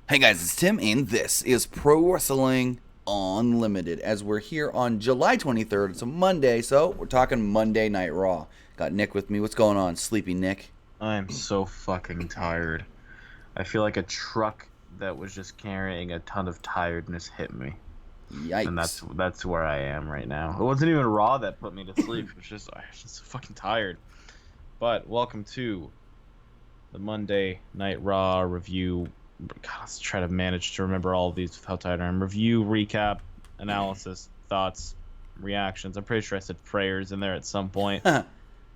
Hey guys, it's Tim, and this is Pro Wrestling Unlimited. As we're here on July 23rd, it's a Monday, so we're talking Monday Night Raw. Got Nick with me. What's going on, sleepy Nick? I am so fucking tired. I feel like a truck that was just carrying a ton of tiredness hit me. And Yikes. that's where I am right now. It wasn't even Raw that put me to sleep. I was just so fucking tired. But welcome to the Monday Night Raw review. God, let's try to manage to remember all of these with how tired I am. Review, recap, analysis, thoughts, reactions. I'm pretty sure I said prayers in there at some point.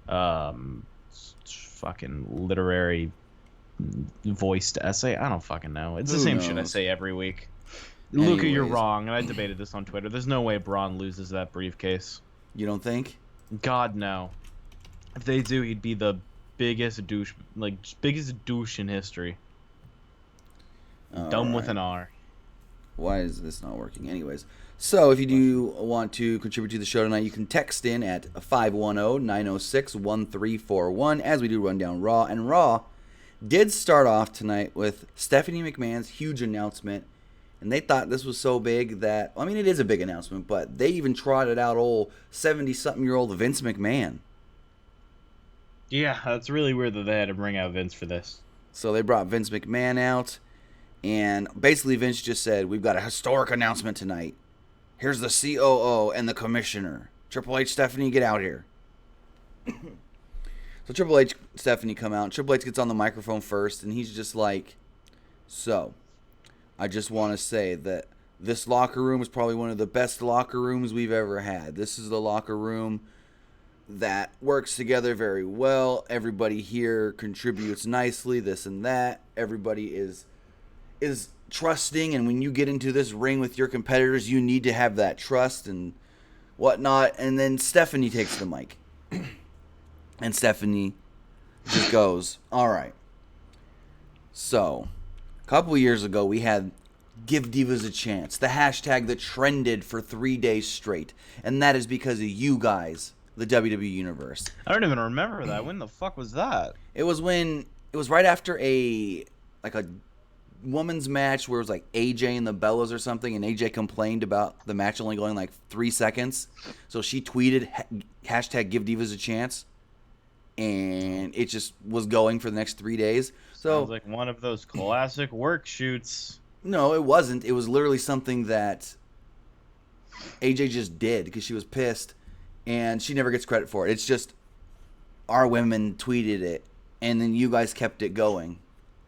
Fucking literary voiced essay. I don't fucking know. It's the Who same shit I knows? say every week. Luca, you're Anyways, wrong, and I debated this on Twitter. There's no way Braun loses that briefcase. you don't think? God, no. If they do, he'd be the biggest douche in history. Dumb with an R. Why is this not working? Anyways, so if you do want to contribute to the show tonight, you can text in at 510-906-1341 as we do run down Raw. And Raw did start off tonight with Stephanie McMahon's huge announcement. And they thought this was so big that, I mean, it is a big announcement, but they even trotted out old 70-something-year-old Vince McMahon. Yeah, that's really weird that they had to bring out Vince for this. So they brought Vince McMahon out. And basically, Vince just said, we've got a historic announcement tonight. Here's the COO and the commissioner. Triple H, Stephanie, get out here. So Triple H, Stephanie come out. Triple H gets on the microphone first, and he's just like, so, I just want to say that this locker room is probably one of the best locker rooms we've ever had. This is the locker room that works together very well. Everybody here contributes nicely, this and that. Everybody is trusting, and when you get into this ring with your competitors, you need to have that trust and whatnot. And then Stephanie takes the mic, and Stephanie just goes, all right, so a couple years ago we had Give Divas a Chance, the hashtag that trended for 3 days straight, and that is because of you guys, the WWE Universe. I don't even remember that. When the fuck was that? It was right after a women's match where it was like AJ and the Bellas or something, and AJ complained about the match only going like 3 seconds. So she tweeted hashtag Give Divas a Chance, and it just was going for the next 3 days. So Sounds like one of those classic work shoots. no, it wasn't. It was literally something that AJ just did because she was pissed, and she never gets credit for it. It's just our women tweeted it, and then you guys kept it going.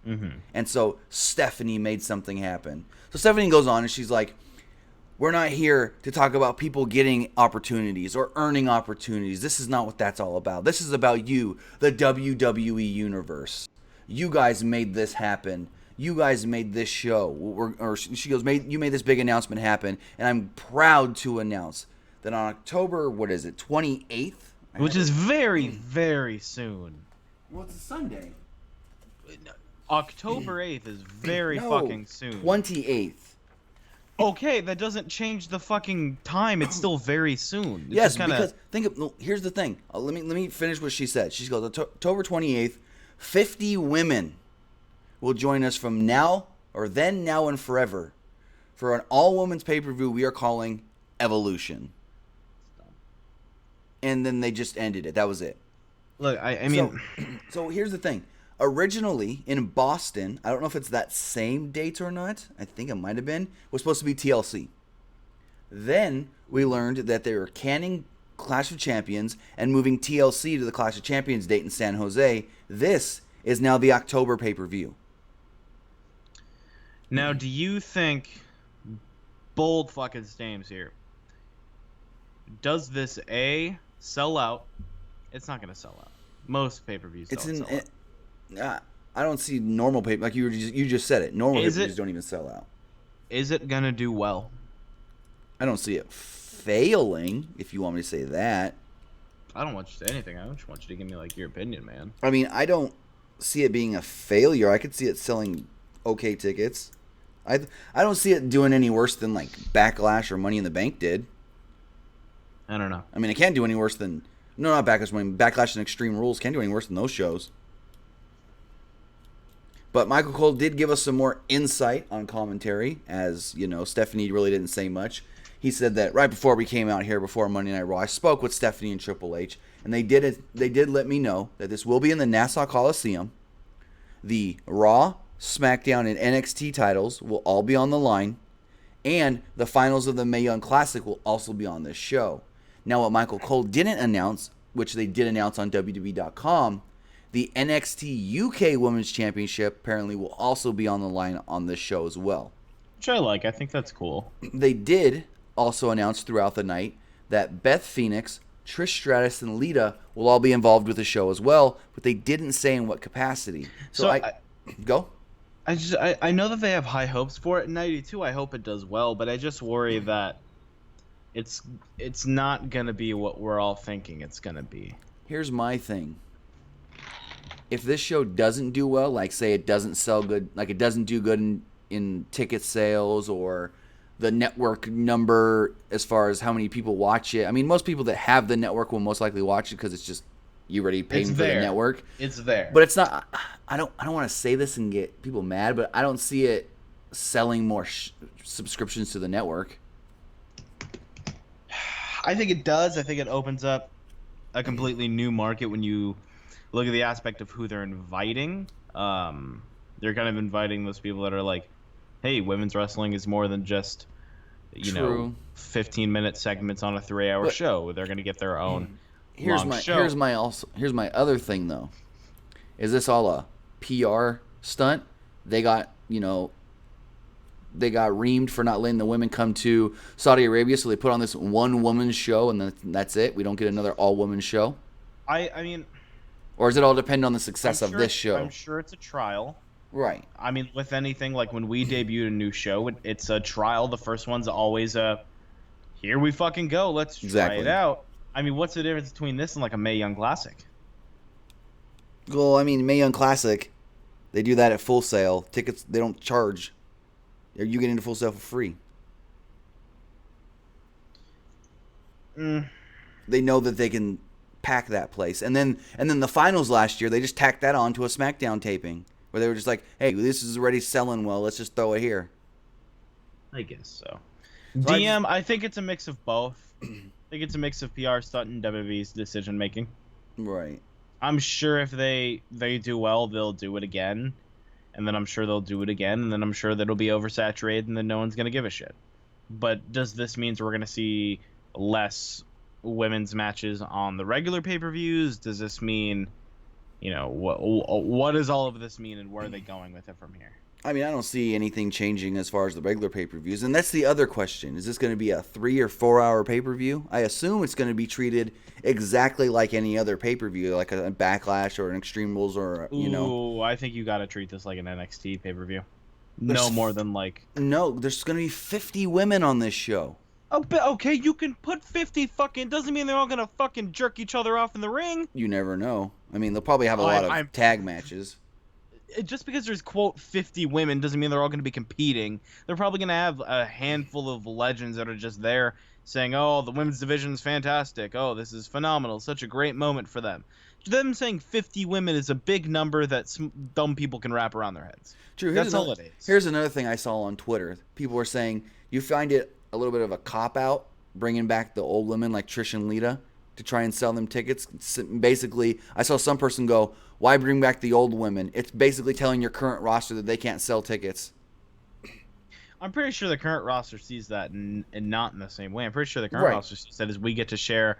Mm-hmm. And so Stephanie made something happen. So Stephanie goes on and she's like, we're not here to talk about people getting opportunities or earning opportunities. This is not what that's all about. This is about you, the WWE Universe. You guys made this happen. You guys made this show. She goes, you made this big announcement happen. And I'm proud to announce that on October, 28th? Which is very, very soon. Well, it's a Sunday. October 8th is very No, fucking soon. 28th. Okay, that doesn't change the fucking time. It's still very soon. It's Yes, just kinda... because here's the thing. Let me finish what she said. She goes, October 28th, 50 women will join us from now, or then, now, and forever for an all-women's pay-per-view we are calling Evolution. And then they just ended it. That was it. Look, I mean... So here's the thing. Originally, in Boston, I don't know if it's that same date or not. I think it might have been. Was supposed to be TLC. Then we learned that they were canning Clash of Champions and moving TLC to the Clash of Champions date in San Jose. This is now the October pay-per-view. Now, do you think... Bold fucking statements here. Does this, A, sell out? It's not going to sell out. Most pay-per-views don't sell out. I don't see normal pay, like you just said it. Normal pay-per-views don't even sell out. Is it gonna do well? I don't see it failing, if you want me to say that. I don't want you to say anything. I just want you to give me like your opinion, man. I mean, I don't see it being a failure. I could see it selling okay tickets. I don't see it doing any worse than like Backlash or Money in the Bank did. I don't know. I mean, it can't do any worse than not Backlash. Backlash and Extreme Rules can't do any worse than those shows. But Michael Cole did give us some more insight on commentary, as you know, Stephanie really didn't say much. He said that right before we came out here, before Monday Night Raw, I spoke with Stephanie and Triple H, and they did let me know that this will be in the Nassau Coliseum. The Raw, SmackDown, and NXT titles will all be on the line, and the finals of the Mae Young Classic will also be on this show. Now, what Michael Cole didn't announce, which they did announce on WWE.com, the NXT UK Women's Championship apparently will also be on the line on this show as well. Which I like. I think that's cool. They did also announce throughout the night that Beth Phoenix, Trish Stratus, and Lita will all be involved with the show as well, but they didn't say in what capacity. So go. I know that they have high hopes for it in 92. I hope it does well, but I just worry that it's not going to be what we're all thinking it's going to be. Here's my thing. If this show doesn't do well, like say it doesn't sell good, like it doesn't do good in ticket sales or the network number as far as how many people watch it. I mean, most people that have the network will most likely watch it because it's just you already paying for the network. It's there. But it's not. I don't want to say this and get people mad, but I don't see it selling more subscriptions to the network. I think it does. I think it opens up a completely new market when you look at the aspect of who they're inviting. They're kind of inviting those people that are like, hey, women's wrestling is more than just, you know, 15-minute segments on a 3-hour show. They're going to get their own show. Here's my other thing though. Is this all a PR stunt? They got reamed for not letting the women come to Saudi Arabia, so they put on this one woman show and that's it. We don't get another all woman show. I mean, or does it all depend on the success of this show? I'm sure it's a trial. Right. I mean, with anything, like when we debuted a new show, it's a trial. The first one's always here we fucking go. Let's try it out. I mean, what's the difference between this and like a Mae Young Classic? Well, I mean, Mae Young Classic, they do that at Full Sail. Tickets, they don't charge. You get into Full Sail for free. They know that they can pack that place. And then the finals last year, they just tacked that on to a SmackDown taping where they were just like, hey, this is already selling well. Let's just throw it here. I guess so. DM, I think it's a mix of both. I think it's a mix of PR stunt and WWE's decision making. Right. I'm sure if they do well, they'll do it again. And then I'm sure they'll do it again. And then I'm sure that it'll be oversaturated and then no one's going to give a shit. But does this mean we're going to see less women's matches on the regular pay-per-views? Does this mean, you know, what does all of this mean and where are they going with it from here? I mean, I don't see anything changing as far as the regular pay-per-views. And that's the other question. Is this going to be a 3 or 4 hour pay-per-view? I assume it's going to be treated exactly like any other pay-per-view, like a Backlash or an Extreme Rules or, you know. Ooh, I think you got to treat this like an NXT pay-per-view. No more than like... No, there's going to be 50 women on this show. Oh, but okay, you can put 50 fucking... Doesn't mean they're all going to fucking jerk each other off in the ring. You never know. I mean, they'll probably have a lot of tag matches. Just because there's, quote, 50 women doesn't mean they're all going to be competing. They're probably going to have a handful of legends that are just there saying, oh, the women's division is fantastic. Oh, this is phenomenal. Such a great moment for them. Them saying 50 women is a big number that dumb people can wrap around their heads. True. That's all it is. Here's another thing I saw on Twitter. People were saying, you find it a little bit of a cop-out bringing back the old women like Trish and Lita to try and sell them tickets. Basically, I saw some person go, why bring back the old women? It's basically telling your current roster that they can't sell tickets. I'm pretty sure the current roster sees that and not in the same way. I'm pretty sure the current roster sees that as we get to share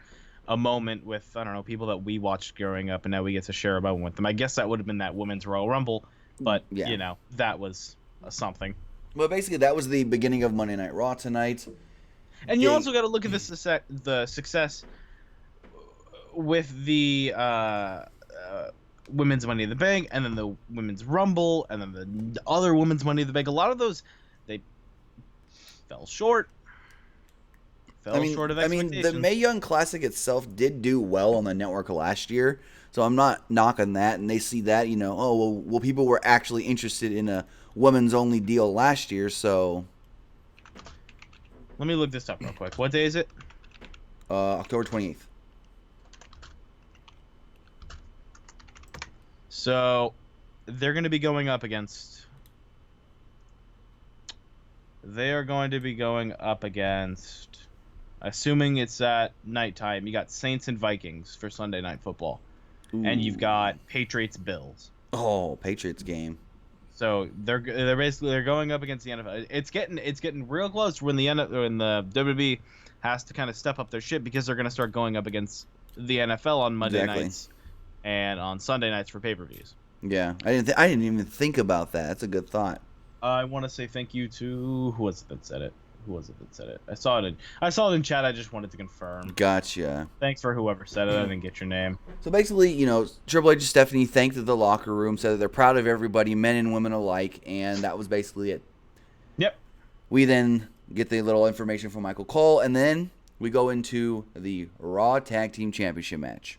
a moment with, I don't know, people that we watched growing up, and now we get to share a moment with them. I guess that would have been that Women's Royal Rumble, but, you know, that was something. Well, basically, that was the beginning of Monday Night Raw tonight. And you also got to look at the success with the Women's Money in the Bank, and then the Women's Rumble, and then the other Women's Money in the Bank. A lot of those, they fell short. Short of expectations. I mean, the Mae Young Classic itself did do well on the network last year, so I'm not knocking that. And they see that, you know, oh, well, people were actually interested in a women's only deal last year, so. Let me look this up real quick. What day is it? October 28th. So, they're going to be going up against. They are going to be going up against. Assuming it's at nighttime, you got Saints and Vikings for Sunday Night Football, and you've got Patriots Bills. Oh, Patriots game. So they're going up against the NFL. It's getting real close when the WWE has to kind of step up their shit because they're going to start going up against the NFL on Monday nights and on Sunday nights for pay-per-views. Yeah, I didn't even think about that. That's a good thought. I want to say thank you to who was it that said it? I saw it in chat. I just wanted to confirm. Gotcha. Thanks for whoever said it. I didn't get your name. So basically, Triple H and Stephanie thanked the locker room, said that they're proud of everybody, men and women alike, and that was basically it. Yep. We then get the little information from Michael Cole, and then we go into the Raw Tag Team Championship match.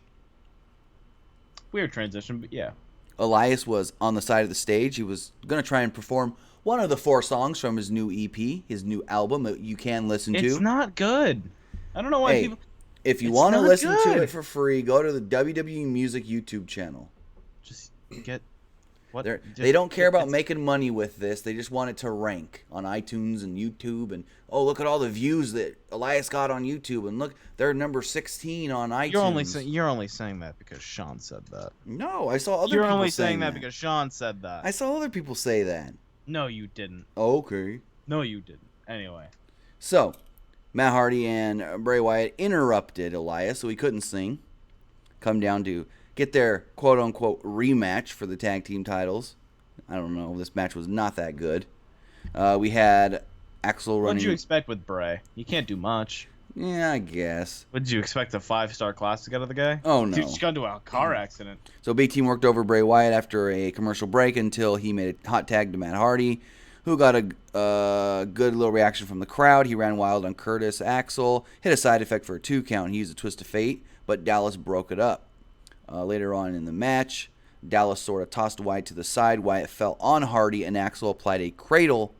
Weird transition, but yeah. Elias was on the side of the stage. He was going to try and perform one of the 4 songs from his new EP, his new album that you can listen to. It's not good. I don't know why people... If you want to listen to it for free, go to the WWE Music YouTube channel. Just get... What? They don't care about making money with this. They just want it to rank on iTunes and YouTube. And, oh, look at all the views that Elias got on YouTube. And look, they're number 16 on iTunes. You're only saying that because Sean said that. No, I saw other people saying that. You're only saying that because Sean said that. I saw other people say that. No, you didn't. Okay. No, you didn't. Anyway. So, Matt Hardy and Bray Wyatt interrupted Elias so he couldn't sing. Come down to get their quote-unquote rematch for the tag team titles. I don't know. This match was not that good. We had Axel running... What did you expect with Bray? You can't do much. Yeah, I guess. What did you expect, a 5-star classic out of the guy? Oh, no. Dude just got into a car accident. So B-Team worked over Bray Wyatt after a commercial break until he made a hot tag to Matt Hardy, who got a good little reaction from the crowd. He ran wild on Curtis Axel, hit a side effect for a 2 count. He used a twist of fate, but Dallas broke it up. Later on in the match, Dallas sort of tossed Wyatt to the side. Wyatt fell on Hardy, and Axel applied a cradle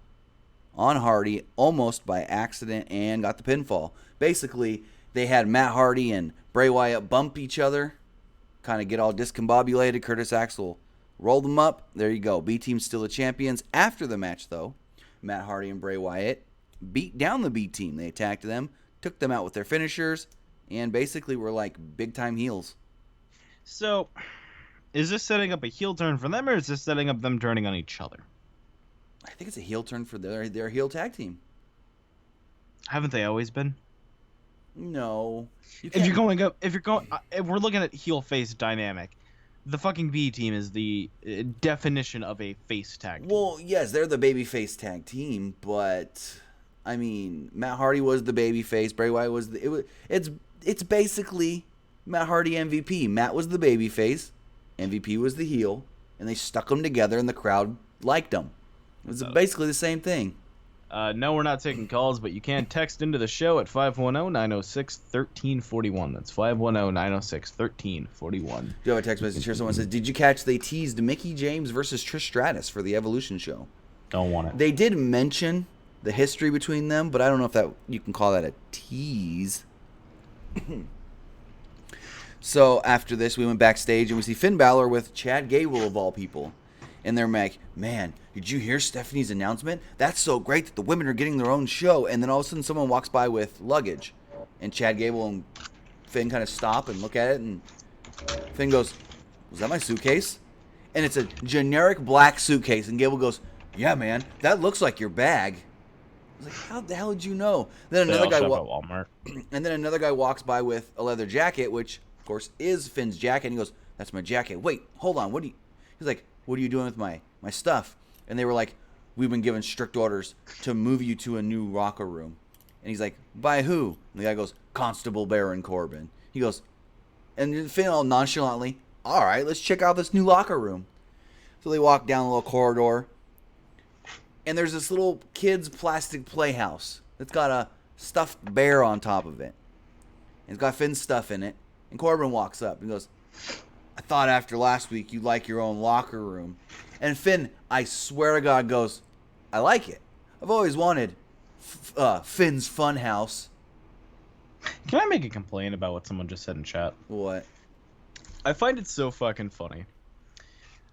on Hardy almost by accident and got the pinfall. Basically, they had Matt Hardy and Bray Wyatt bump each other, kind of get all discombobulated. Curtis Axel rolled them up. There you go. B-Team's still the champions. After the match, though, Matt Hardy and Bray Wyatt beat down the B-Team. They attacked them, took them out with their finishers, and basically were like big-time heels. So, is this setting up a heel turn for them, or is this setting up them turning on each other? I think it's a heel turn for their heel tag team. Haven't they always been? No. If we're looking at heel face dynamic. The fucking B team is the definition of a face tag team. Well, yes, they're the babyface tag team, but I mean, Matt Hardy was the babyface. Bray Wyatt was it's basically Matt Hardy MVP. Matt was the babyface, MVP was the heel, and they stuck them together, and the crowd liked them. It was basically the same thing. No, we're not taking calls, but you can text into the show at 510-906-1341. That's 510-906-1341. You have a text message here. Someone says, did you catch they teased Mickie James versus Trish Stratus for the Evolution show? Don't want it. They did mention the history between them, but I don't know if that you can call that a tease. So after this, we went backstage and we see Finn Balor with Chad Gable of all people. And they're like, man, did you hear Stephanie's announcement? That's so great that the women are getting their own show. And then all of a sudden someone walks by with luggage. And Chad Gable and Finn kind of stop and look at it. And Finn goes, was that my suitcase? And it's a generic black suitcase. And Gable goes, yeah, man, that looks like your bag. I was like, how the hell did you know? Then another guy Walmart. And then another guy walks by with a leather jacket, which, of course, is Finn's jacket. And he goes, that's my jacket. Wait, hold on. He's like, what are you doing with my stuff? And they were like, we've been given strict orders to move you to a new locker room. And he's like, by who? And the guy goes, Constable Baron Corbin. He goes, and Finn all nonchalantly, all right, let's check out this new locker room. So they walk down the little corridor. And there's this little kid's plastic playhouse that's got a stuffed bear on top of it. And it's got Finn's stuff in it. And Corbin walks up and goes, I thought after last week you'd like your own locker room. And Finn, I swear to God, goes, I like it. I've always wanted Finn's fun house. Can I make a complaint about what someone just said in chat? What? I find it so fucking funny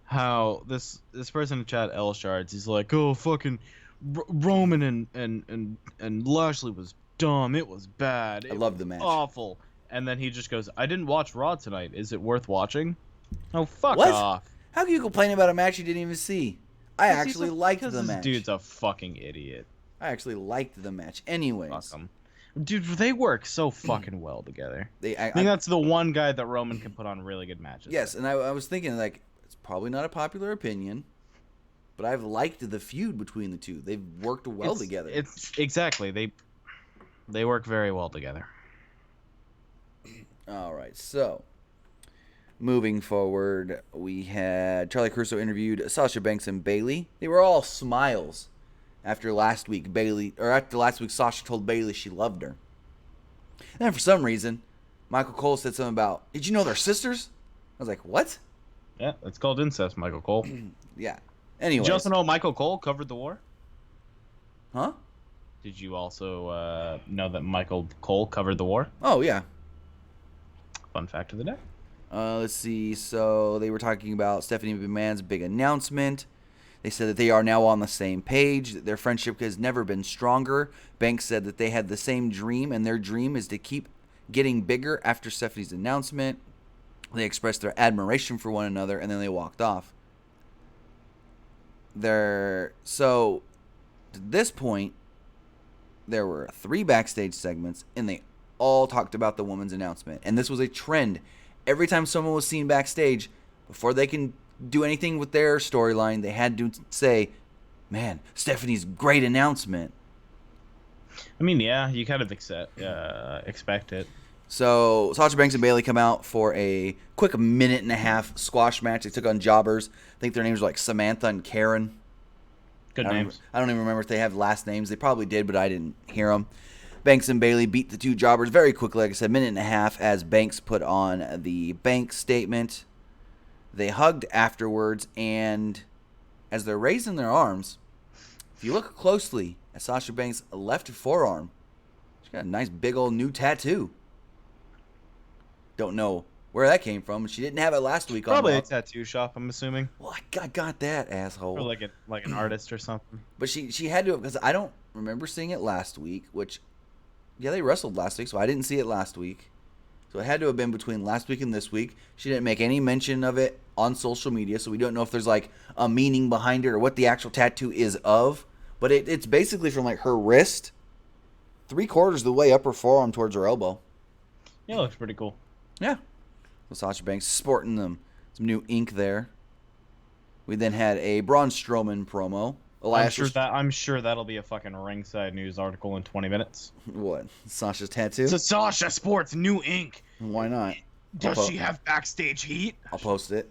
how this person in chat, L Shards, he's like, oh fucking Roman and Lashley was dumb. It was bad. I It love was the match. awful. And then he just goes, I didn't watch Raw tonight. Is it worth watching? Oh, fuck What? off. How can you complain about a match you didn't even see? I actually liked the Because match. this dude's a fucking idiot. I actually liked the match. Anyways. Fuck him. Dude, they work so fucking well together. I think that's the one guy that Roman can put on really good matches. Yes, and I was thinking, like, it's probably not a popular opinion, but I've liked the feud between the two. They've worked well together. It's exactly. They work very well together. All right, so moving forward, we had Charlie Caruso interviewed Sasha Banks and Bayley. They were all smiles after last week. After last week, Sasha told Bayley she loved her. And then for some reason, Michael Cole said something about, did you know they're sisters? I was like, what? Yeah, it's called incest, Michael Cole. Yeah. Anyway. Did you also know Michael Cole covered the war? Huh? Did you also know that Michael Cole covered the war? Oh, yeah. Fun fact of the day. Let's see. So they were talking about Stephanie McMahon's big announcement. They said that they are now on the same page. That their friendship has never been stronger. Banks said that they had the same dream, and their dream is to keep getting bigger after Stephanie's announcement. They expressed their admiration for one another, and then they walked off. So, to this point, there were 3 backstage segments, and they all talked about the woman's announcement. And this was a trend. Every time someone was seen backstage, before they can do anything with their storyline, they had to say, man, Stephanie's great announcement. I mean, yeah, you kind of expect it. So Sasha Banks and Bayley come out for a quick 1.5-minute squash match. They took on jobbers. I think their names were like Samantha and Karen. Good names. I don't even remember if they have last names. They probably did, but I didn't hear them. Banks and Bayley beat the 2 jobbers very quickly. Like I said, 1.5 minutes as Banks put on the Banks statement. They hugged afterwards, and as they're raising their arms, if you look closely at Sasha Banks' left forearm, she's got a nice big old new tattoo. Don't know where that came from. She didn't have it last week. Probably a tattoo shop, I'm assuming. Well, I got that, asshole. Or like an artist or something. But she had to, because I don't remember seeing it last week, which, yeah, they wrestled last week, so I didn't see it last week. So it had to have been between last week and this week. She didn't make any mention of it on social media, so we don't know if there's like a meaning behind it or what the actual tattoo is of. But it's basically from like her wrist, 3/4 of the way up her forearm towards her elbow. Yeah, it looks pretty cool. Yeah. So Sasha Banks sporting some new ink there. We then had a Braun Strowman promo. I'm sure that'll be a fucking ringside news article in 20 minutes. What? Sasha's tattoo? So Sasha sports new ink. Why not? Does she have backstage heat? I'll post it.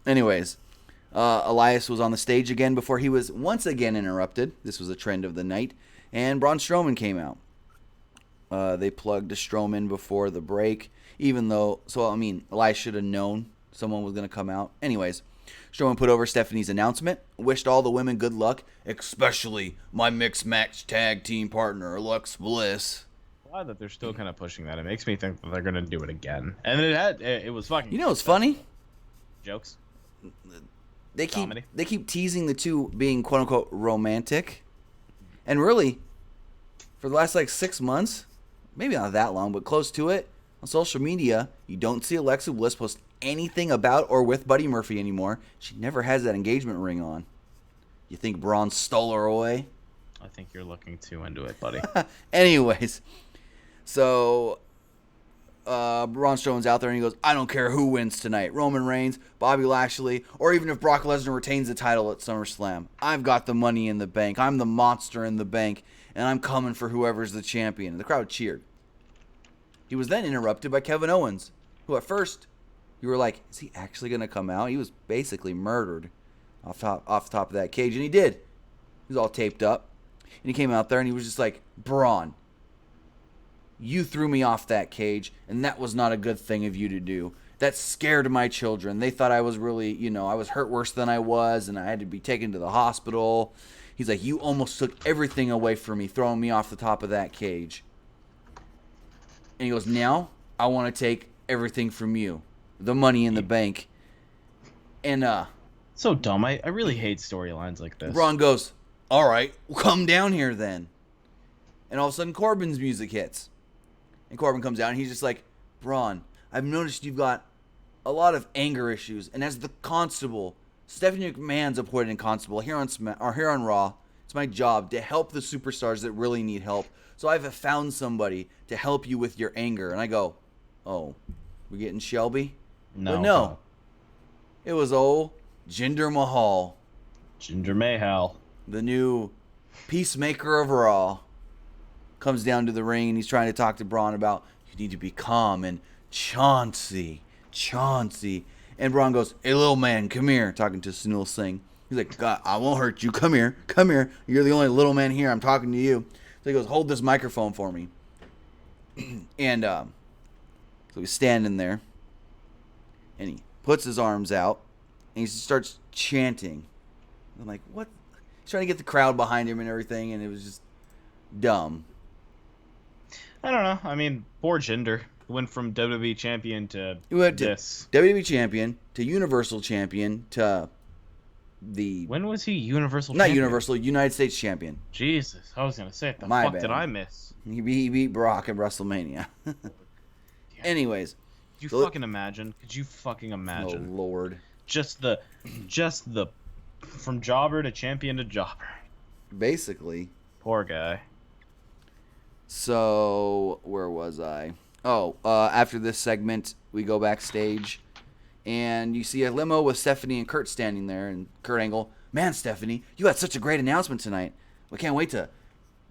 Anyways, Elias was on the stage again before he was once again interrupted. This was a trend of the night. And Braun Strowman came out. They plugged Strowman before the break. Elias should have known someone was going to come out. Anyways, Strowman put over Stephanie's announcement, wished all the women good luck, especially my mixed match tag team partner, Alexa Bliss. Glad that they're still kind of pushing that. It makes me think that they're going to do it again. And it was fucking... You know what's funny? Jokes. They keep teasing the two being quote-unquote romantic. And really, for the last 6 months, maybe not that long, but close to it, on social media, you don't see Alexa Bliss post anything about or with Buddy Murphy anymore. She never has that engagement ring on. You think Braun stole her away? I think you're looking too into it, buddy. Anyways, so Braun Strowman's out there and he goes, I don't care who wins tonight. Roman Reigns, Bobby Lashley, or even if Brock Lesnar retains the title at SummerSlam. I've got the money in the bank. I'm the monster in the bank, and I'm coming for whoever's the champion. And the crowd cheered. He was then interrupted by Kevin Owens, who at first you were like, is he actually going to come out? He was basically murdered off the top of that cage, and he did. He was all taped up. And he came out there and he was just like, Braun, you threw me off that cage, and that was not a good thing of you to do. That scared my children. They thought I was really, I was hurt worse than I was, and I had to be taken to the hospital. He's like, you almost took everything away from me, throwing me off the top of that cage. And he goes, now I want to take everything from you. The money in the bank. And So dumb. I really hate storylines like this. Braun goes, all right, come down here then. And all of a sudden, Corbin's music hits. And Corbin comes down, and he's just like, Braun, I've noticed you've got a lot of anger issues. And as the constable, Stephanie McMahon's appointed in constable here on Raw. It's my job to help the superstars that really need help. So I've found somebody to help you with your anger. And I go, oh, we getting Shelby? No. But no. It was old Jinder Mahal. Ginger Mahal. The new peacemaker of Raw. Comes down to the ring and he's trying to talk to Braun about you need to be calm and Chauncey. And Braun goes, hey, little man, come here. Talking to Sunil Singh. He's like, God, I won't hurt you. Come here. You're the only little man here. I'm talking to you. So he goes, hold this microphone for me. And so he's standing there. And he puts his arms out. And he starts chanting. I'm like, what? He's trying to get the crowd behind him and everything. And it was just dumb. I don't know. I mean, poor Jinder. Went from WWE champion to this. WWE champion to Universal champion to the... When was he Universal Not champion? Universal, United States champion. Jesus. I was going to say, what the My fuck bad. did I miss? He beat Brock at WrestleMania. Anyways. Could you fucking imagine? Could you fucking imagine? Oh, Lord. Just the... From jobber to champion to jobber. Basically. Poor guy. So, where was I? Oh, after this segment, we go backstage, and you see a limo with Stephanie and Kurt standing there, and Kurt Angle, man, Stephanie, you had such a great announcement tonight. We can't wait to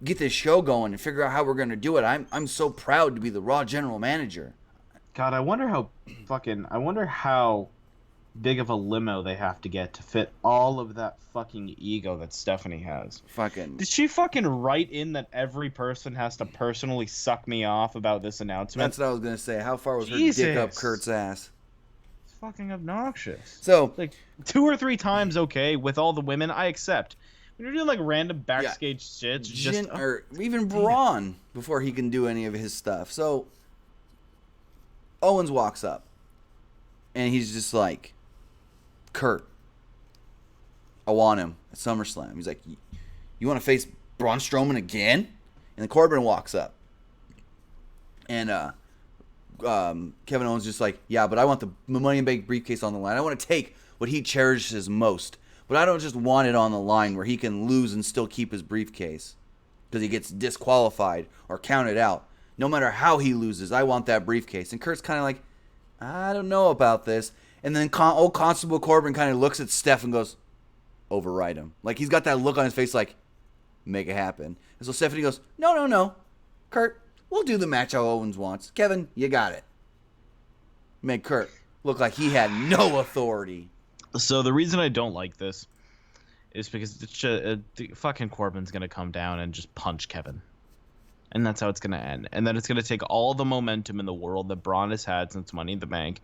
get this show going and figure out how we're going to do it. I'm so proud to be the Raw general manager. God, I wonder how big of a limo they have to get to fit all of that fucking ego that Stephanie has. Did she fucking write in that every person has to personally suck me off about this announcement? That's what I was going to say. How far was her dick up Kurt's ass? It's fucking obnoxious. So, like, 2 or 3 times, okay, with all the women, I accept. When you're doing, like, random backstage shit, or even Braun, before he can do any of his stuff. So, Owens walks up, and he's just like, Kurt, I want him at SummerSlam. He's like, you want to face Braun Strowman again? And then Corbin walks up. And Kevin Owens just like, yeah, but I want the Money in the Bank briefcase on the line. I want to take what he cherishes most. But I don't just want it on the line where he can lose and still keep his briefcase because he gets disqualified or counted out. No matter how he loses, I want that briefcase. And Kurt's kind of like, I don't know about this. And then old Constable Corbin kind of looks at Steph and goes, override him. Like, he's got that look on his face like, make it happen. And so Stephanie goes, no. Kurt, we'll do the match how Owens wants. Kevin, you got it. Make Kurt look like he had no authority. So the reason I don't like this is because fucking Corbin's going to come down and just punch Kevin. And that's how it's going to end. And then it's going to take all the momentum in the world that Braun has had since Money in the Bank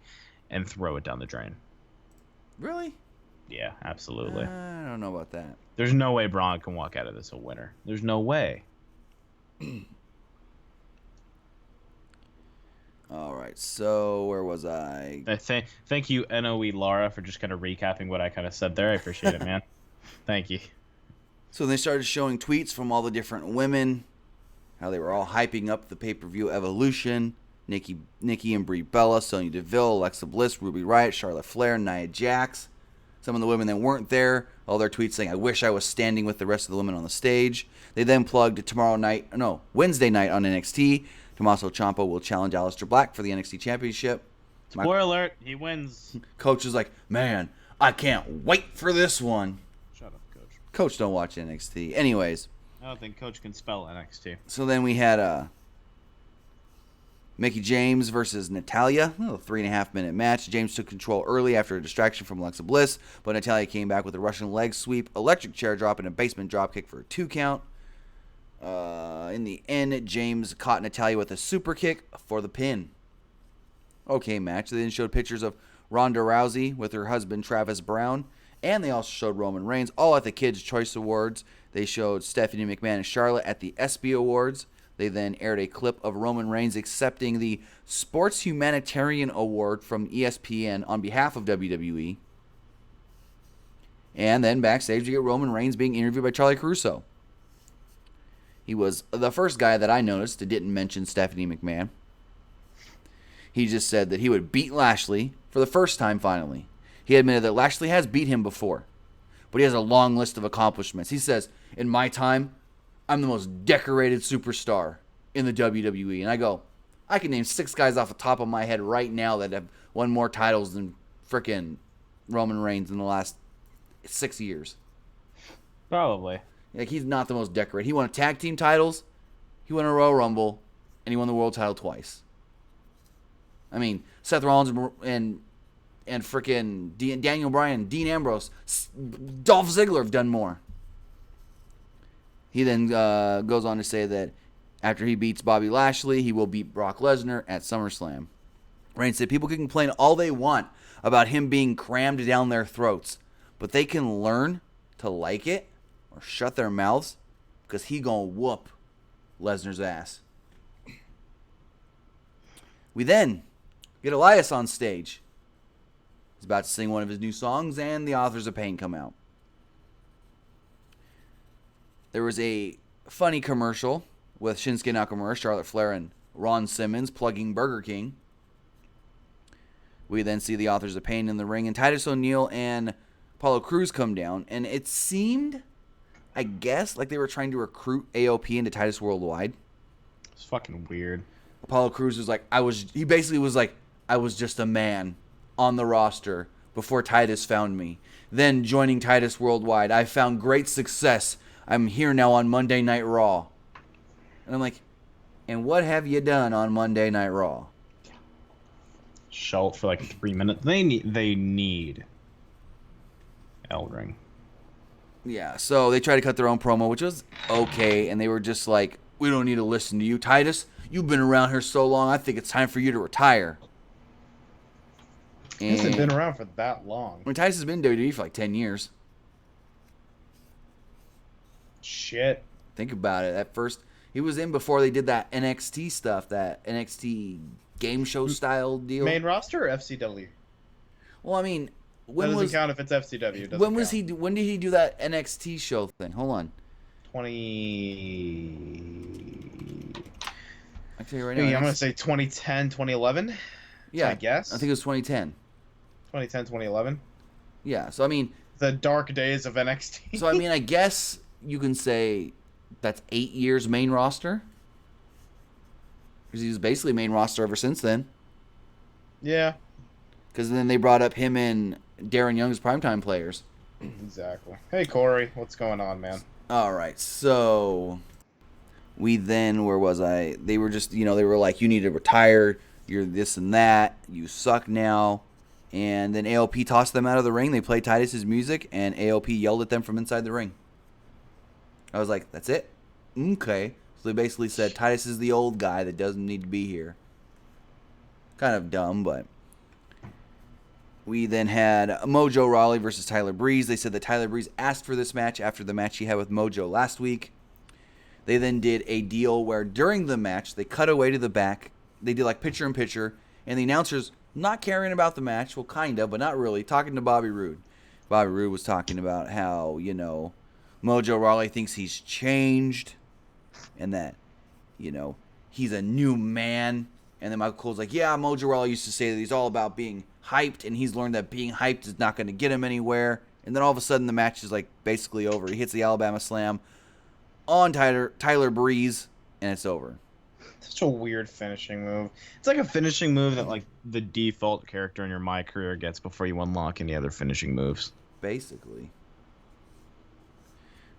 and throw it down the drain. Really? Yeah, absolutely. I don't know about that. There's no way Braun can walk out of this a winner. There's no way. All right, so where was I? Thank you, NOE Lara, for just kind of recapping what I kind of said there. I appreciate it, man. Thank you. So they started showing tweets from all the different women, how they were all hyping up the pay-per-view Evolution. Nikki and Brie Bella, Sonya Deville, Alexa Bliss, Ruby Riott, Charlotte Flair, Nia Jax. Some of the women that weren't there, all their tweets saying, I wish I was standing with the rest of the women on the stage. They then plugged Wednesday night on NXT. Tommaso Ciampa will challenge Aleister Black for the NXT Championship. Spoiler alert, he wins. Coach is like, man, I can't wait for this one. Shut up, Coach. Coach don't watch NXT. Anyways. I don't think Coach can spell NXT. So then we had Mickie James versus Natalya, a 3.5-minute match. James took control early after a distraction from Alexa Bliss, but Natalya came back with a Russian leg sweep, electric chair drop, and a basement dropkick for a 2 count. In the end, James caught Natalya with a super kick for the pin. Okay match. They then showed pictures of Ronda Rousey with her husband Travis Brown, and they also showed Roman Reigns, all at the Kids' Choice Awards. They showed Stephanie McMahon and Charlotte at the ESPY Awards. They then aired a clip of Roman Reigns accepting the Sports Humanitarian Award from ESPN on behalf of WWE. And then backstage, you get Roman Reigns being interviewed by Charlie Caruso. He was the first guy that I noticed that didn't mention Stephanie McMahon. He just said that he would beat Lashley for the first time finally. He admitted that Lashley has beat him before, but he has a long list of accomplishments. He says, in my time, I'm the most decorated superstar in the WWE. And I go, I can name 6 guys off the top of my head right now that have won more titles than frickin' Roman Reigns in the last 6 years. Probably. Like, he's not the most decorated. He won tag team titles, he won a Royal Rumble, and he won the world title twice. I mean, Seth Rollins and frickin' Daniel Bryan, Dean Ambrose, Dolph Ziggler have done more. He then goes on to say that after he beats Bobby Lashley, he will beat Brock Lesnar at SummerSlam. Reigns said people can complain all they want about him being crammed down their throats, but they can learn to like it or shut their mouths because he gonna whoop Lesnar's ass. We then get Elias on stage. He's about to sing one of his new songs, and the Authors of Pain come out. There was a funny commercial with Shinsuke Nakamura, Charlotte Flair, and Ron Simmons plugging Burger King. We then see the Authors of Pain in the ring, and Titus O'Neil and Apollo Crews come down, and it seemed, I guess, like they were trying to recruit AOP into Titus Worldwide. It's fucking weird. Apollo Crews was like, he basically was like, I was just a man on the roster before Titus found me. Then joining Titus Worldwide, I found great success. I'm here now on Monday Night Raw. And I'm like, and what have you done on Monday Night Raw? Show it for like 3 minutes. They need Eldring. Yeah, so they tried to cut their own promo, which was okay, and they were just like, we don't need to listen to you. Titus, you've been around here so long, I think it's time for you to retire. He hasn't been around for that long. I mean, Titus has been in WWE for like 10 years. Shit. Think about it. At first, he was in before they did that NXT stuff, that NXT game show style deal. Main roster or FCW? Well, I mean, When doesn't count if it's FCW. When did he do that NXT show thing? Hold on. 20. I tell you right now. I'm gonna say 2010, 2011. Yeah, I guess. I think it was 2010. 2010, 2011. Yeah, so I mean, the dark days of NXT. So I mean, I guess you can say that's 8 years main roster, because he was basically main roster ever since then. Yeah. Because then they brought up him and Darren Young as primetime players. Exactly. Hey, Corey. What's going on, man? All right. So we then, where was I? They were just, they were like, you need to retire. You're this and that. You suck now. And then AOP tossed them out of the ring. They played Titus's music, and AOP yelled at them from inside the ring. I was like, that's it? Okay. So they basically said, Titus is the old guy that doesn't need to be here. Kind of dumb, but... We then had Mojo Rawley versus Tyler Breeze. They said that Tyler Breeze asked for this match after the match he had with Mojo last week. They then did a deal where during the match, they cut away to the back. They did like picture in picture, and the announcers not caring about the match, well, kind of, but not really, talking to Bobby Roode. Bobby Roode was talking about how, Mojo Rawley thinks he's changed and that, he's a new man. And then Michael Cole's like, yeah, Mojo Rawley used to say that he's all about being hyped, and he's learned that being hyped is not going to get him anywhere. And then all of a sudden the match is like basically over. He hits the Alabama Slam on Tyler Breeze, and it's over. Such a weird finishing move. It's like a finishing move that like the default character in your My Career gets before you unlock any other finishing moves. Basically.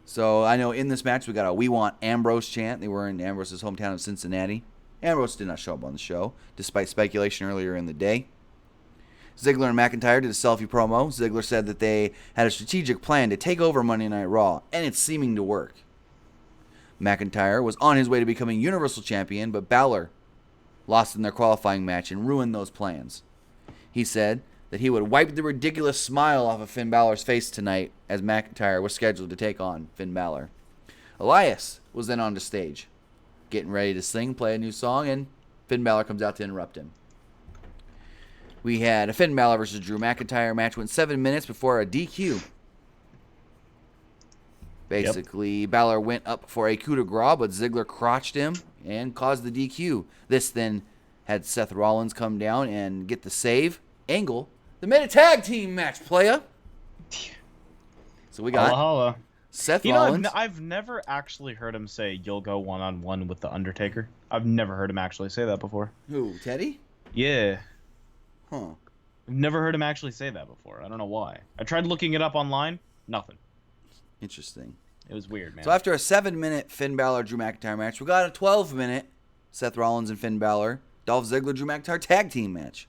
So I know in this match we got a "We Want Ambrose" chant. They were in Ambrose's hometown of Cincinnati. Ambrose did not show up on the show, despite speculation earlier in the day. Ziggler and McIntyre did a selfie promo. Ziggler said that they had a strategic plan to take over Monday Night Raw, and it's seeming to work. McIntyre was on his way to becoming Universal Champion, but Balor lost in their qualifying match and ruined those plans. He said that he would wipe the ridiculous smile off of Finn Balor's face tonight, as McIntyre was scheduled to take on Finn Balor. Elias was then on the stage, getting ready to sing, play a new song, and Finn Balor comes out to interrupt him. We had a Finn Balor versus Drew McIntyre match, went 7 minutes before a DQ. Basically, Balor went up for a coup de grace, but Ziggler crotched him and caused the DQ. This then had Seth Rollins come down and get the save. Angle. They made a tag team match, playa. So we got Holla, holla. Seth Rollins. I've never actually heard him say, "You'll go one-on-one with The Undertaker." I've never heard him actually say that before. Who, Teddy? Yeah. Huh. I've never heard him actually say that before. I don't know why. I tried looking it up online. Nothing. Interesting. It was weird, man. So after a 7-minute Finn Balor Drew McIntyre match, we got a 12-minute Seth Rollins and Finn Balor Dolph Ziggler Drew McIntyre tag team match.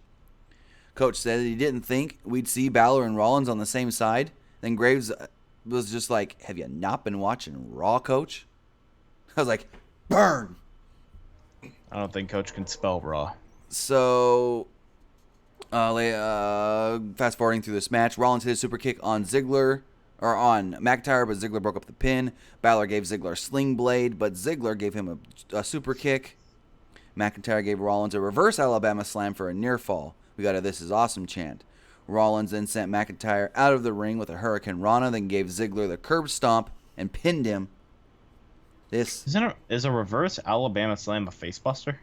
Coach said he didn't think we'd see Balor and Rollins on the same side. Then Graves was just like, "Have you not been watching Raw, Coach?" I was like, "Burn." I don't think Coach can spell Raw. So, fast forwarding through this match, Rollins hit a super kick on Ziggler. Or on McIntyre, but Ziggler broke up the pin. Balor gave Ziggler a sling blade, but Ziggler gave him a super kick. McIntyre gave Rollins a reverse Alabama slam for a near fall. We got a "This is awesome" chant. Rollins then sent McIntyre out of the ring with a Hurricane Rana, then gave Ziggler the curb stomp and pinned him. Is a reverse Alabama slam a facebuster?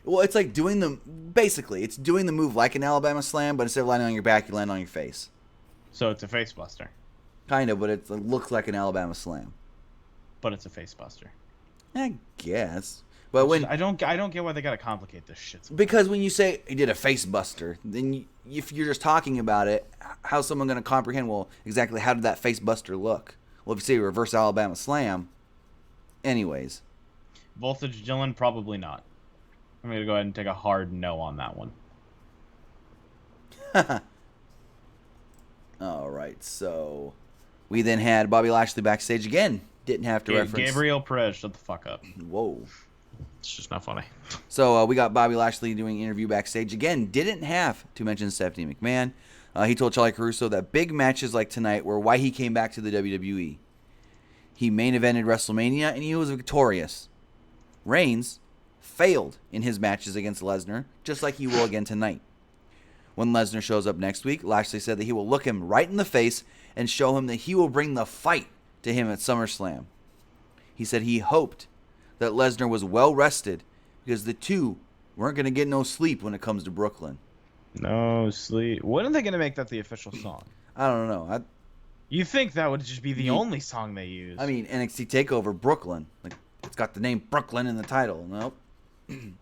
Well, it's like it's doing the move like an Alabama slam, but instead of landing on your back, you land on your face. So it's a facebuster. Kind of, but it looks like an Alabama slam. But it's a facebuster. I guess. But I don't get why they gotta complicate this shit. Because when you say he did a face buster, then if you're just talking about it, how's someone going to comprehend? Well, exactly how did that face buster look? Well, if you say reverse Alabama slam, anyways. Voltage Dylan, probably not. I'm gonna go ahead and take a hard no on that one. All right, so we then had Bobby Lashley backstage again. Didn't have to reference Gabriel Perez. Shut the fuck up. Whoa. It's just not funny. So we got Bobby Lashley doing an interview backstage. Again, didn't have to mention Stephanie McMahon. He told Charlie Caruso that big matches like tonight were why he came back to the WWE. He main evented WrestleMania, and he was victorious. Reigns failed in his matches against Lesnar, just like he will again tonight. When Lesnar shows up next week, Lashley said that he will look him right in the face and show him that he will bring the fight to him at SummerSlam. He said he hoped that Lesnar was well rested because the two weren't going to get no sleep when it comes to Brooklyn. No sleep. When are they going to make that the official song? I don't know. You think that would just be the only song they use? I mean, NXT TakeOver Brooklyn. Like, it's got the name Brooklyn in the title. Nope.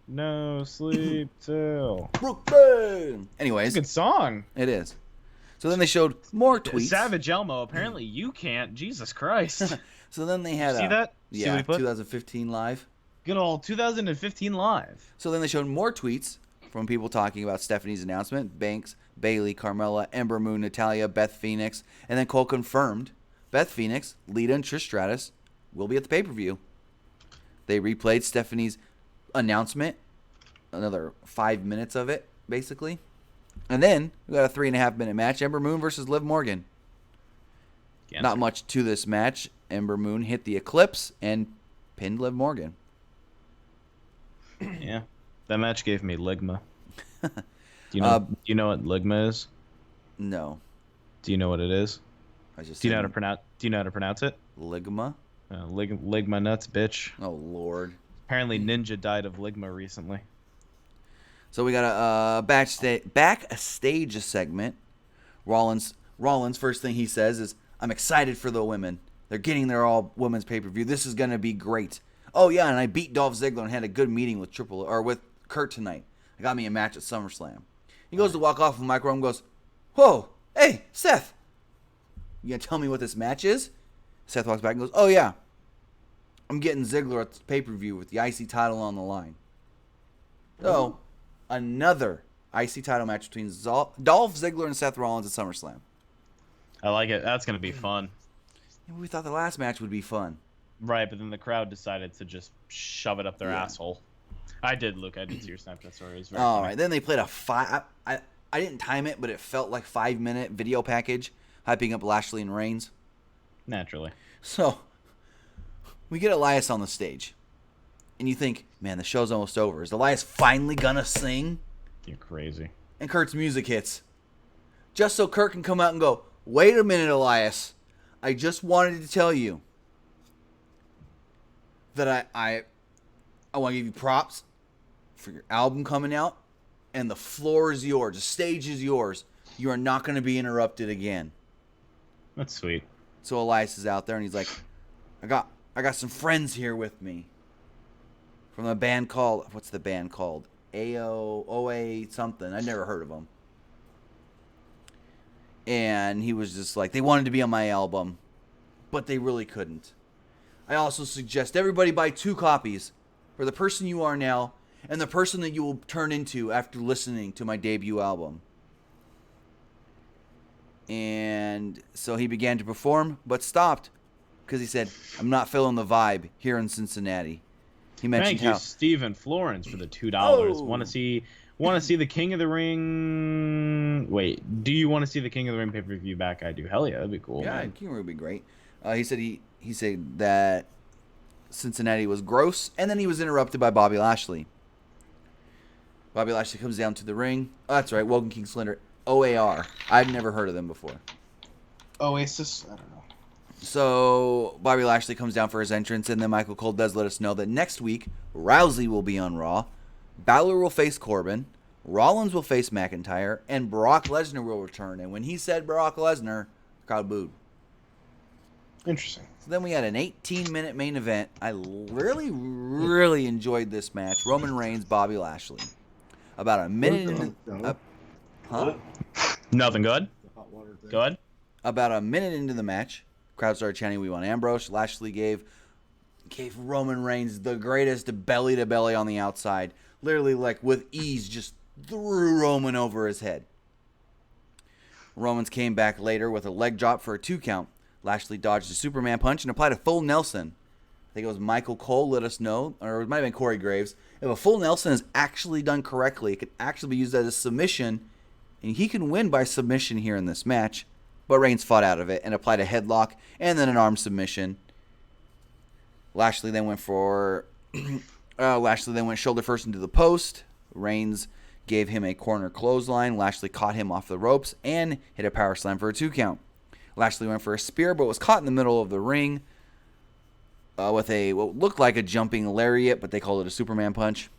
No sleep till Brooklyn. Anyways, it's a good song. It is. So then they showed more tweets. Savage Elmo. Apparently you can't. Jesus Christ. So then they had see that? Yeah, see what he put? 2015 live. Good old 2015 live. So then they showed more tweets from people talking about Stephanie's announcement. Banks, Bayley, Carmella, Ember Moon, Natalya, Beth Phoenix, and then Cole confirmed Beth Phoenix, Lita, and Trish Stratus will be at the pay-per-view. They replayed Stephanie's announcement, another 5 minutes of it, basically. And then we got a 3.5-minute match, Ember Moon versus Liv Morgan. Not much to this match. Ember Moon hit the Eclipse and pinned Liv Morgan. Yeah, that match gave me ligma. Do you know what ligma is? No. Do you know what it is? Do you know how to pronounce it? Ligma. Ligma nuts, bitch. Oh Lord. Apparently, Ninja died of ligma recently. So we got a backstage segment. Rollins, first thing he says is, "I'm excited for the women. They're getting their all women's pay-per-view. This is gonna be great. Oh yeah, and I beat Dolph Ziggler and had a good meeting with with Kurt tonight. I got me a match at SummerSlam." He goes to walk off the microphone and goes, "Whoa, hey Seth, you gonna tell me what this match is?" Seth walks back and goes, "Oh yeah, I'm getting Ziggler at the pay-per-view with the IC title on the line." So, another IC title match between Dolph Ziggler and Seth Rollins at SummerSlam. I like it. That's going to be fun. We thought the last match would be fun. Right, but then the crowd decided to just shove it up their asshole. I did see your Snapchat story. It was very All funny. right, then they played a I didn't time it, but it felt like 5-minute video package hyping up Lashley and Reigns. Naturally. So, we get Elias on the stage. And you think, man, the show's almost over. Is Elias finally gonna sing? You're crazy. And Kurt's music hits. Just so Kurt can come out and go, "Wait a minute, Elias. I just wanted to tell you that I want to give you props for your album coming out, and the floor is yours. The stage is yours. You are not going to be interrupted again. That's sweet. So Elias is out there, and he's like, I got some friends here with me from a band called, what's the band called? OA something. I never heard of them. And he was just like, they wanted to be on my album, but they really couldn't. I also suggest everybody buy 2 copies for the person you are now and the person that you will turn into after listening to my debut album. And so he began to perform, but stopped because he said, I'm not feeling the vibe here in Cincinnati. He mentioned Thank you, how Stephen Florence, for the $2. Oh. Want to see the King of the Ring? Wait, do you want to see the King of the Ring pay-per-view back? I do. Hell yeah, that'd be cool. Yeah, man. King of the Ring would be great. He said that Cincinnati was gross, and then he was interrupted by Bobby Lashley. Bobby Lashley comes down to the ring. Oh, that's right, Wogan King Slender. OAR. I'd never heard of them before. Oasis? I don't know. So Bobby Lashley comes down for his entrance, and then Michael Cole does let us know that next week Rousey will be on Raw, Balor will face Corbin, Rollins will face McIntyre, and Brock Lesnar will return. And when he said Brock Lesnar, the crowd booed. Interesting. So then we had an 18-minute main event. I really enjoyed this match. Roman Reigns, Bobby Lashley. About a minute into... Huh? Nothing good. Good. About a minute into the match, crowd started chanting, "We want Ambrose." Lashley gave Roman Reigns the greatest belly-to-belly on the outside. Literally, like, with ease, just threw Roman over his head. Romans came back later with a leg drop for a 2 count. Lashley dodged a Superman punch and applied a full Nelson. I think it was Michael Cole let us know, or it might have been Corey Graves. If a full Nelson is actually done correctly, it could actually be used as a submission, and he can win by submission here in this match. But Reigns fought out of it and applied a headlock and then an arm submission. Lashley then went shoulder first into the post. Reigns gave him a corner clothesline. Lashley caught him off the ropes and hit a power slam for a 2 count. Lashley went for a spear, but was caught in the middle of the ring with what looked like a jumping lariat, but they called it a Superman punch.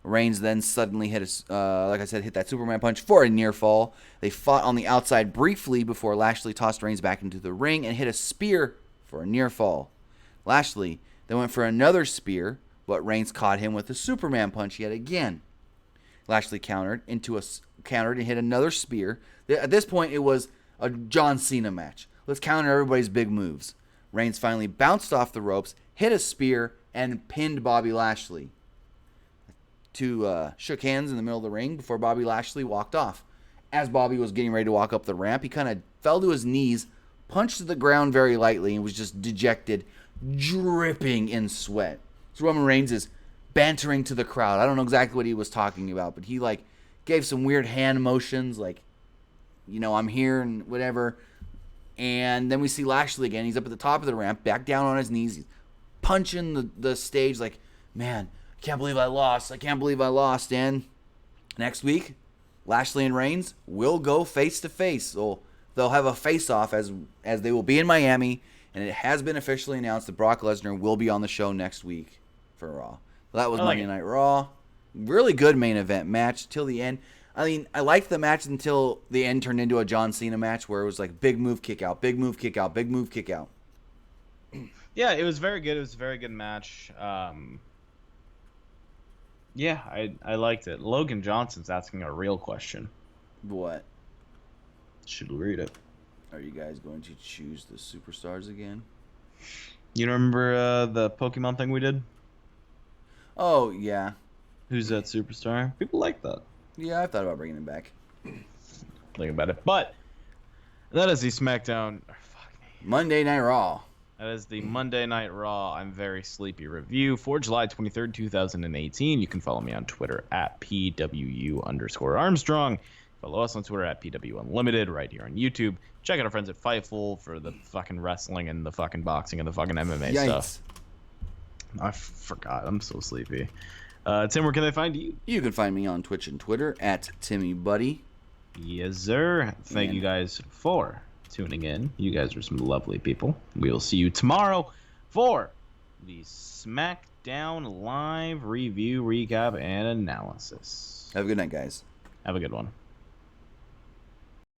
Reigns then suddenly hit that Superman punch for a near fall. They fought on the outside briefly before Lashley tossed Reigns back into the ring and hit a spear for a near fall. Lashley then went for another spear, but Reigns caught him with a Superman punch yet again. Lashley countered and hit another spear. At this point, it was a John Cena match. Let's counter everybody's big moves. Reigns finally bounced off the ropes, hit a spear, and pinned Bobby Lashley. Shook hands in the middle of the ring before Bobby Lashley walked off. As Bobby was getting ready to walk up the ramp, he kind of fell to his knees, punched to the ground very lightly, and was just dejected, dripping in sweat. So Roman Reigns is bantering to the crowd. I don't know exactly what he was talking about, but he gave some weird hand motions, I'm here and whatever. And then we see Lashley again. He's up at the top of the ramp, back down on his knees. He's punching the stage like, man, I can't believe I lost. And next week, Lashley and Reigns will go face to face. So they'll have a face-off as they will be in Miami. And it has been officially announced that Brock Lesnar will be on the show next week for Raw. So that was Monday Night Raw. Really good main event match till the end. I mean, I liked the match until the end turned into a John Cena match where it was like big move, kick out, big move, kick out, big move, kick out. Yeah, it was very good. It was a very good match. Yeah, I liked it. Logan Johnson's asking a real question. What? Should we read it? Are you guys going to choose the superstars again? You remember the Pokemon thing we did? Oh, yeah. Who's that superstar? People like that. Yeah, I thought about bringing him back. Think about it. But that is the SmackDown. Monday Night Raw. That is the Monday Night Raw. I'm very sleepy review for July 23rd, 2018. You can follow me on Twitter at PWU_Armstrong. Follow us on Twitter at PWUnlimited right here on YouTube. Check out our friends at Fightful for the fucking wrestling and the fucking boxing and the fucking MMA stuff. I forgot. I'm so sleepy. Tim, where can they find you? You can find me on Twitch and Twitter at TimmyBuddy. Yes, sir. Thank you guys for tuning in. You guys are some lovely people. We will see you tomorrow for the SmackDown Live review, recap, and analysis. Have a good night, guys. Have a good one.